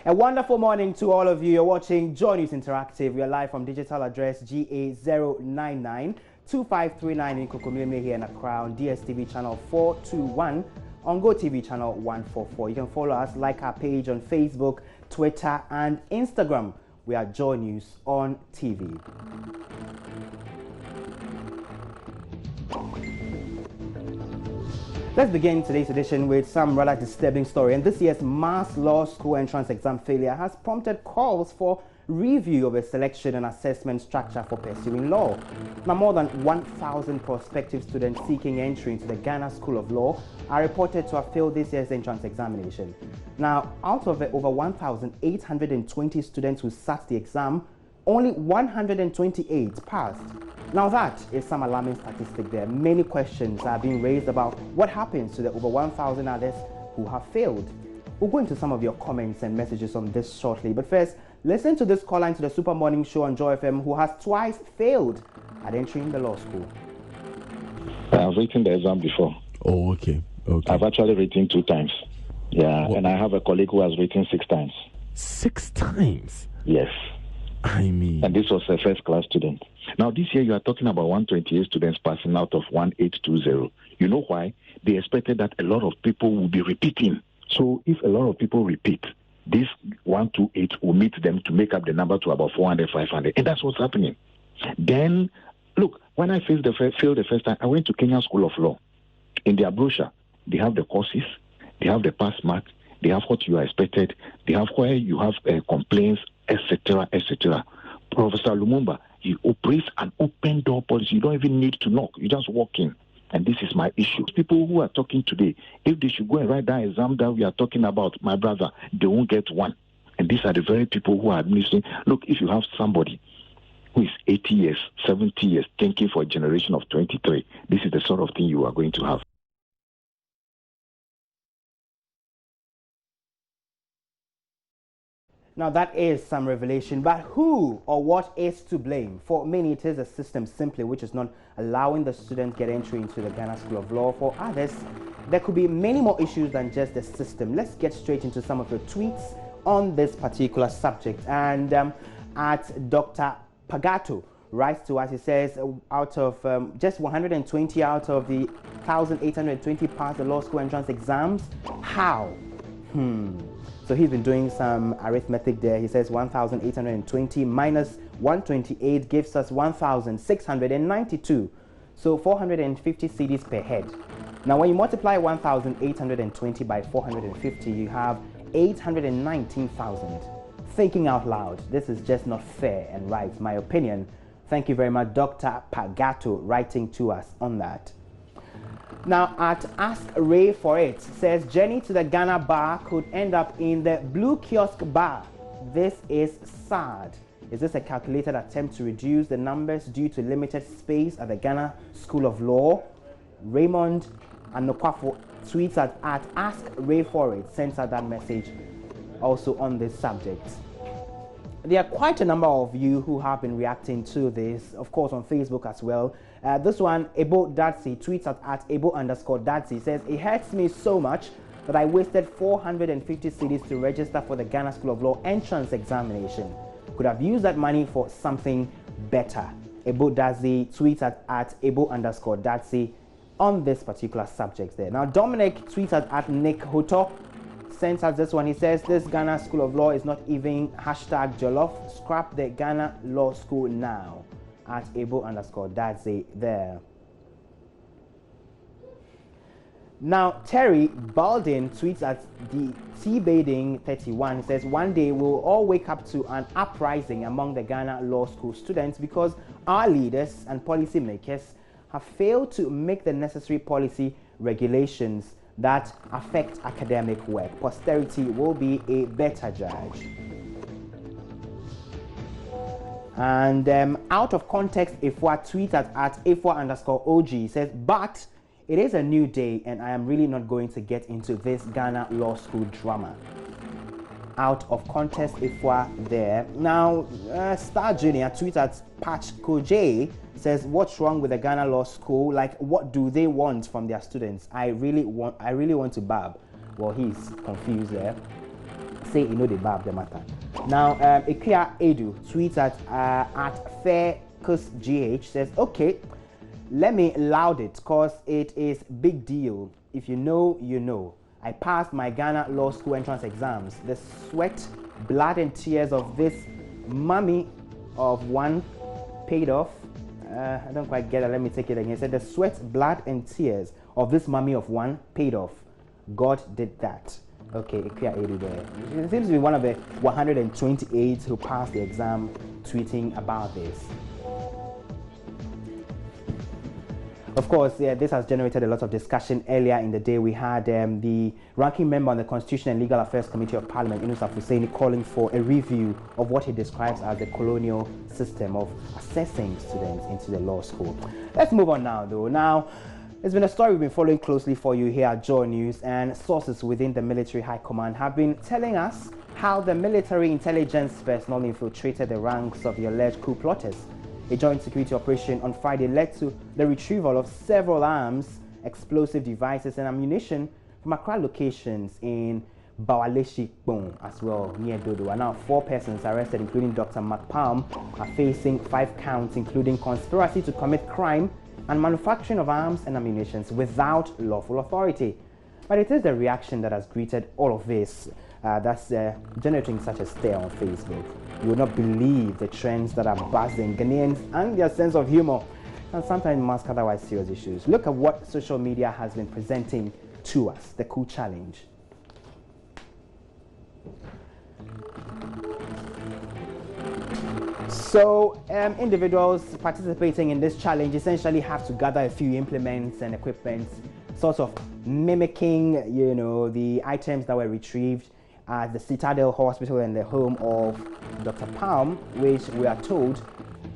A wonderful morning to all of you. You're watching JoyNews Interactive. We are live from digital address GA099 2539 in Kokomile here in Accra on DSTV channel 421 on GoTV channel 144. You can follow us, like our page on Facebook, Twitter and Instagram. We are JoyNews on TV. Let's begin today's edition with some rather disturbing story. And this year's mass law school entrance exam failure has prompted calls for review of a selection and assessment structure for pursuing law. Now, more than 1,000 prospective students seeking entry into the Ghana School of Law are reported to have failed this year's entrance examination. Now, out of the over 1,820 students who sat the exam, only 128 passed. Now that is some alarming statistic there. Many questions are being raised about what happens to the over 1,000 others who have failed. We'll go into some of your comments and messages on this shortly. But first, listen to this call line to the Super Morning Show on Joy FM who has twice failed at entering the law school. I've written the exam before. Oh, okay. I've actually written 2 times. Yeah, what? And I have a colleague who has written 6 times. 6 times? Yes. I mean... And this was a first-class student. Now, this year you are talking about 128 students passing out of 1820. You know why? They expected that a lot of people will be repeating. So if a lot of people repeat, this 128 will meet them to make up the number to about 400, 500. And that's what's happening. Then, look, when I failed the first time, I went to Kenya School of Law. In their brochure, they have the courses, they have the pass mark, they have what you are expected, they have where you have complaints, etc., etc. Professor Lumumba, he operates an open door policy. You don't even need to knock. You just walk in. And this is my issue. People who are talking today, if they should go and write that exam that we are talking about, my brother, they won't get one. And these are the very people who are administering. Look, if you have somebody who is 80 years, 70 years, thinking for a generation of 23, this is the sort of thing you are going to have. Now that is some revelation, but who or what is to blame? For many, it is the system simply which is not allowing the students get entry into the Ghana School of Law. For others, there could be many more issues than just the system. Let's get straight into some of your tweets on this particular subject. And at Dr. Pagato writes to us, he says, out of just 120 out of the 1,820 passed the law school entrance exams. How? So he's been doing some arithmetic there. He says 1,820 minus 128 gives us 1,692. So 450 cedis per head. Now when you multiply 1,820 by 450, you have 819,000. Thinking out loud, this is just not fair and right, my opinion. Thank you very much, Dr. Pagato, writing to us on that. Now at Ask Ray for It says journey to the Ghana bar could end up in the Blue Kiosk bar. This is sad. Is this a calculated attempt to reduce the numbers due to limited space at the Ghana School of Law? Raymond Anokwafo tweets at Ask Ray for It, sends out that message also on this subject. There are quite a number of you who have been reacting to this, of course on Facebook as well. This one, Ebo Datsi, tweets at Ebo_Datsi, says, it hurts me so much that I wasted 450 cedis to register for the Ghana School of Law entrance examination. Could have used that money for something better. Ebo Datsi tweets at Ebo_Datsi on this particular subject there. Now, Dominic tweets at Nick Hoto, sends us this one. He says, this Ghana School of Law is not even #Jollof. Scrap the Ghana Law School now. At Ebo_Datsi there. Now, Terry Baldin tweets at the T-Bading 31. He says, one day we'll all wake up to an uprising among the Ghana Law School students because our leaders and policymakers have failed to make the necessary policy regulations that affect academic work. Posterity will be a better judge. And out of context, Ifwa tweets at Ifwa_OG says, but it is a new day and I am really not going to get into this Ghana Law School drama. Out of context, Ifwa there. Now, Star Junior tweets at Patch Koje, says, what's wrong with the Ghana Law School? Like, what do they want from their students? I really want to bab. Well, he's confused there. say you know the bab the matter. Now, Ikea Edu tweets at FairCusGH says, okay, let me loud it cause it is big deal. If you know, you know. I passed my Ghana Law School entrance exams. The sweat, blood and tears of this mummy of one paid off. I don't quite get it. Let me take it again. It said the sweat, blood and tears of this mummy of one paid off. God did that. Okay, Ikea Edu there. It seems to be one of the 128 who passed the exam tweeting about this. Of course, this has generated a lot of discussion. Earlier in the day, we had the ranking member on the Constitution and Legal Affairs Committee of Parliament, Inus Husseini, calling for a review of what he describes as the colonial system of assessing students into the law school. Let's move on now, though. Now, it's been a story we've been following closely for you here at JoyNews, and sources within the military high command have been telling us how the military intelligence personnel infiltrated the ranks of the alleged coup plotters. A joint security operation on Friday led to the retrieval of several arms, explosive devices and ammunition from Accra locations in Bawaleshi as well, near Dodo. And now 4 persons arrested, including Dr. McPalm, are facing 5 counts, including conspiracy to commit crime and manufacturing of arms and ammunition without lawful authority. But it is the reaction that has greeted all of this that's generating such a stir on Facebook. You will not believe the trends that are buzzing Ghanaians and their sense of humor and sometimes mask otherwise serious issues. Look at what social media has been presenting to us, the cool challenge. So individuals participating in this challenge essentially have to gather a few implements and equipment, sort of mimicking, you know, the items that were retrieved at the Citadel Hospital and the home of Dr. Palm, which we are told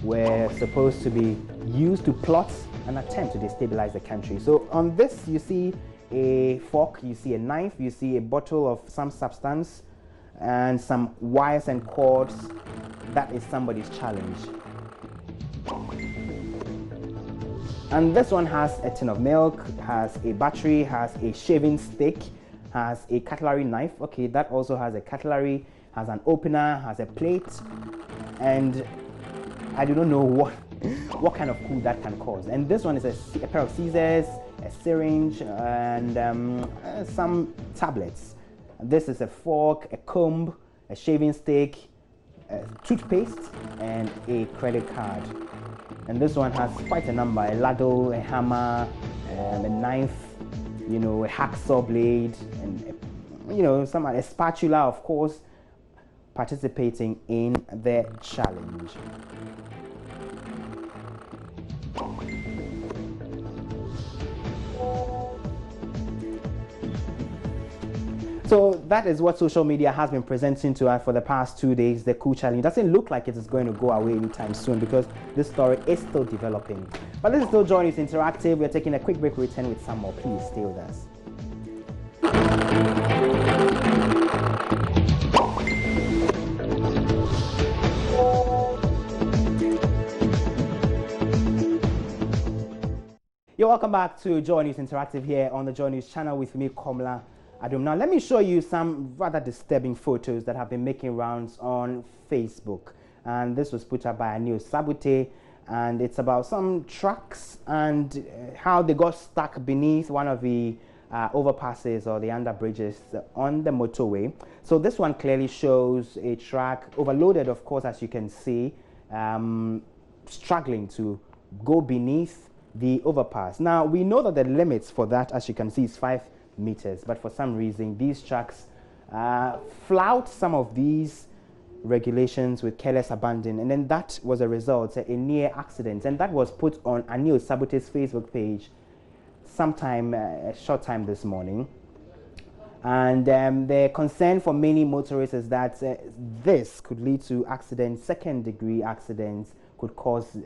were supposed to be used to plot an attempt to destabilize the country. So on this, you see a fork, you see a knife, you see a bottle of some substance, and some wires and cords. That is somebody's challenge. And this one has a tin of milk, has a battery, has a shaving stick, has a cutlery knife. Okay, that also has a cutlery, has an opener, has a plate, and I do not know what kind of coup that can cause. And this one is a pair of scissors, a syringe, and some tablets. This is a fork, a comb, a shaving stick, a toothpaste, and a credit card. And this one has quite a number: a ladle, a hammer, a knife, you know, a hacksaw blade, and you know, a spatula, of course, participating in the challenge. So that is what social media has been presenting to us for the past 2 days, the coup challenge. It doesn't look like it is going to go away anytime soon because this story is still developing. But this is still JoyNews Interactive. We're taking a quick break. We return with some more. Please stay with us. You're welcome back to JoyNews Interactive here on the JoyNews channel with me, Komla Adum. Now, let me show you some rather disturbing photos that have been making rounds on Facebook. And this was put up by Anil Sabute, and it's about some trucks and how they got stuck beneath one of the overpasses or the underbridges on the motorway. So this one clearly shows a truck overloaded, of course, as you can see, struggling to go beneath the overpass. Now, we know that the limits for that, as you can see, is 5 meters, but for some reason these trucks flout some of these regulations with careless abandon, and then that was a result, a near accident, and that was put on Anil Sabute's Facebook page sometime a short time this morning. And the concern for many motorists is that this could lead to accidents, second-degree accidents, could cause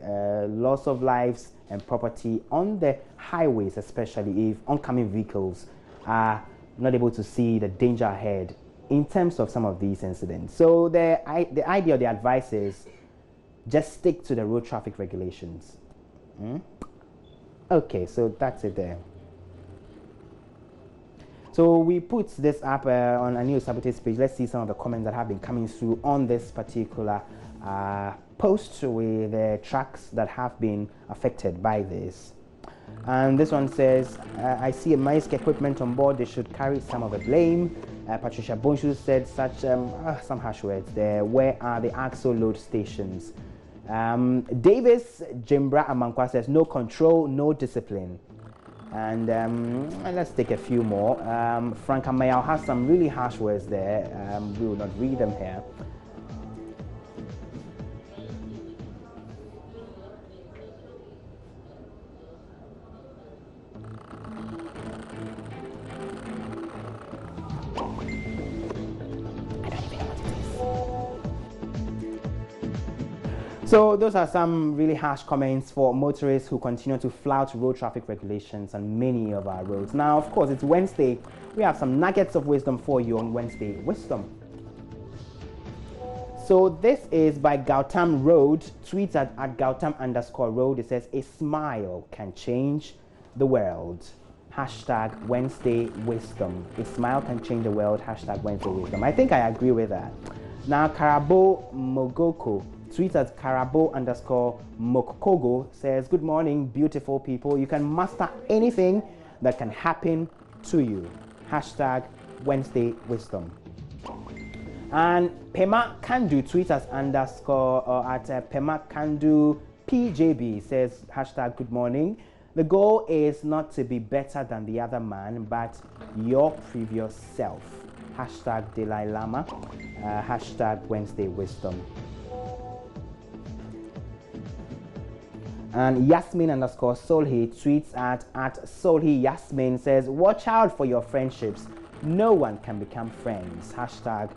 loss of lives and property on the highways, especially if oncoming vehicles are not able to see the danger ahead in terms of some of these incidents. So the idea, the advice is just stick to the road traffic regulations. Okay, so that's it there. So we put this up on a new Sabotage page. Let's see some of the comments that have been coming through on this particular post with the tracks that have been affected by this. And this one says, I see a MISC equipment on board. They should carry some of the blame. Patricia Bonshu said such some harsh words there. Where are the axle load stations? Davis Jimbra Amankwa says, no control, no discipline. And let's take a few more. Frank Amayal has some really harsh words there. We will not read them here. So those are some really harsh comments for motorists who continue to flout road traffic regulations on many of our roads. Now, of course, it's Wednesday. We have some nuggets of wisdom for you on Wednesday Wisdom. So this is by Gautam Road. Tweets at Gautam_road. It says, a smile can change the world. Hashtag Wednesday Wisdom. A smile can change the world. Hashtag Wednesday Wisdom. I think I agree with that. Now, Karabo Mogoko tweets at Karabo_Mokogo says, good morning, beautiful people. You can master anything that can happen to you. Hashtag Wednesday Wisdom. And Pema Kandu tweets us at Pema Kandu PJB says, hashtag good morning. The goal is not to be better than the other man, but your previous self. Hashtag Dalai Lama. Hashtag Wednesday Wisdom. And Yasmin_Solhi tweets at Solhi Yasmin says, watch out for your friendships. No one can become friends. Hashtag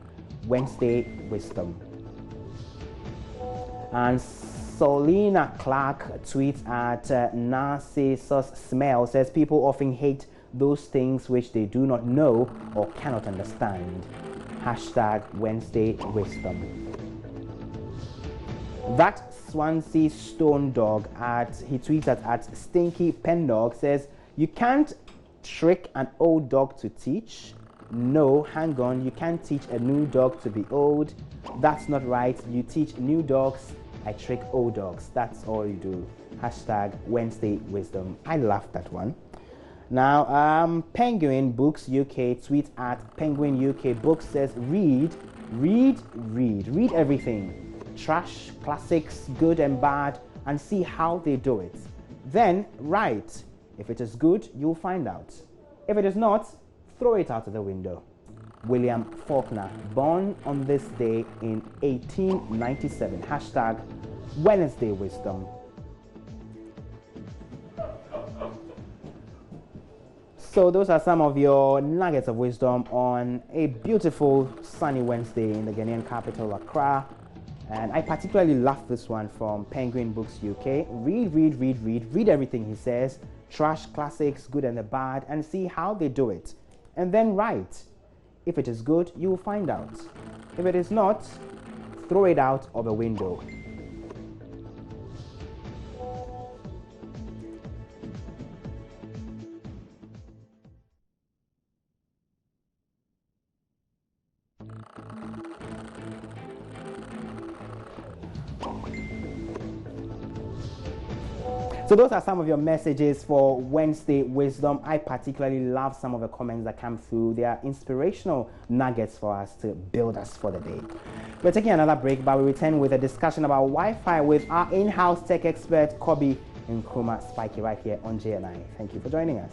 Wednesday Wisdom. And Solina Clark tweets at Narcissus Smell says, people often hate those things which they do not know or cannot understand. Hashtag Wednesday Wisdom. That Swansea Stone Dog he tweets at Stinky Pen Dog says, you can't trick an old dog to teach. No, hang on, you can't teach a new dog to be old. That's not right. You teach new dogs, I trick old dogs. That's all you do. Hashtag Wednesday Wisdom. I laughed that one. Now, Penguin Books UK tweets at Penguin UK Books says, read everything. Trash, classics, good and bad, and see how they do it. Then write. If it is good, you'll find out. If it is not, throw it out of the window. William Faulkner, born on this day in 1897. Hashtag Wednesday Wisdom. So those are some of your nuggets of wisdom on a beautiful sunny Wednesday in the Ghanaian capital, Accra. And I particularly love this one from Penguin Books UK. Read everything he says. Trash, classics, good and the bad, and see how they do it. And then write. If it is good, you will find out. If it is not, throw it out of the window. So those are some of your messages for Wednesday Wisdom. I particularly love some of the comments that come through. They are inspirational nuggets for us to build us for the day. We're taking another break, but we return with a discussion about Wi-Fi with our in-house tech expert, Kobe Nkrumah Spiky, right here on JNI. Thank you for joining us.